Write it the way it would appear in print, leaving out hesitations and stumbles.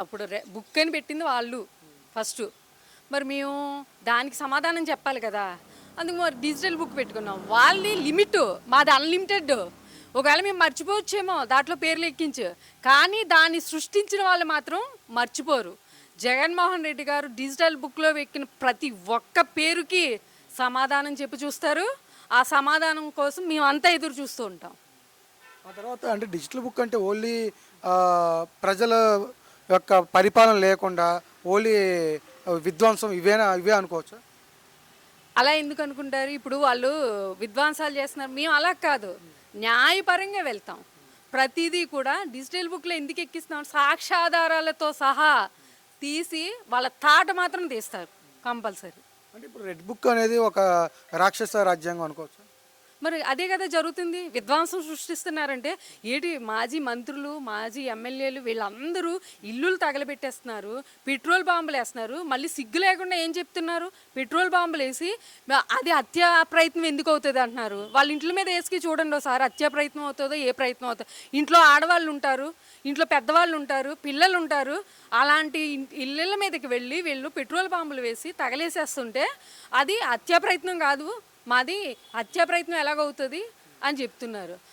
అప్పుడు బుక్ అని పెట్టింది వాళ్ళు ఫస్ట్. మరి మేము దానికి సమాధానం చెప్పాలి కదా. అందుకు మరి డిజిటల్ బుక్ పెట్టుకున్నాం. వాళ్ళది లిమిట్, మాది అన్లిమిటెడ్. ఒకవేళ మేము మర్చిపోవచ్చేమో దాంట్లో పేర్లు ఎక్కించు, కానీ దాన్ని సృష్టించిన వాళ్ళు మాత్రం మర్చిపోరు. జగన్మోహన్ రెడ్డి గారు డిజిటల్ బుక్లో ఎక్కిన ప్రతి ఒక్క పేరుకి సమాధానం చెప్పి చూస్తారు. ఆ సమాధానం కోసం మేము అంతా ఎదురు చూస్తూ ఉంటాం. ఆ తర్వాత అంటే డిజిటల్ బుక్ అంటే ఓన్లీ ప్రజల యొక్క పరిపాలన లేకుండా ఓన్లీ విధ్వంసం ఇవే అనుకోవచ్చు. అలా ఎందుకు అనుకుంటారు? ఇప్పుడు వాళ్ళు విధ్వంసాలు చేస్తున్నారు, మేము అలా కాదు, న్యాయపరంగా వెళ్తాం. ప్రతిదీ కూడా డిజిటల్ బుక్లో ఎందుకు ఎక్కిస్తున్నాం, సాక్ష్యాధారాలతో సహా తీసి వాళ్ళ తాట మాత్రం తీస్తారు కంపల్సరీ. అంటే ఇప్పుడు రెడ్ బుక్ అనేది ఒక రాక్షస రాజ్యాంగం అనుకోవచ్చు. మరి అదే కదా జరుగుతుంది. విధ్వంసం సృష్టిస్తున్నారంటే ఏంటి, మాజీ మంత్రులు, మాజీ ఎమ్మెల్యేలు వీళ్ళందరూ ఇల్లులు తగలబెట్టేస్తున్నారు, పెట్రోల్ బాంబులు వేస్తున్నారు. మళ్ళీ సిగ్గు లేకుండా ఏం చెప్తున్నారు, పెట్రోల్ బాంబులు వేసి అది హత్యా ప్రయత్నం ఎందుకు అవుతుంది అంటున్నారు. వాళ్ళ ఇంట్ల మీద వేసుకి చూడండి ఒకసారి, హత్యా ప్రయత్నం అవుతుందో ఏ ప్రయత్నం అవుతుందో. ఇంట్లో ఆడవాళ్ళు ఉంటారు, ఇంట్లో పెద్దవాళ్ళు ఉంటారు, పిల్లలు ఉంటారు. అలాంటి ఇళ్ళ మీదకి వెళ్ళి వీళ్ళు పెట్రోల్ బాంబులు వేసి తగలేసేస్తుంటే అది హత్యా ప్రయత్నం కాదు, మాది హత్యా ప్రయత్నం ఎలాగవుతుంది అని చెప్తున్నారు.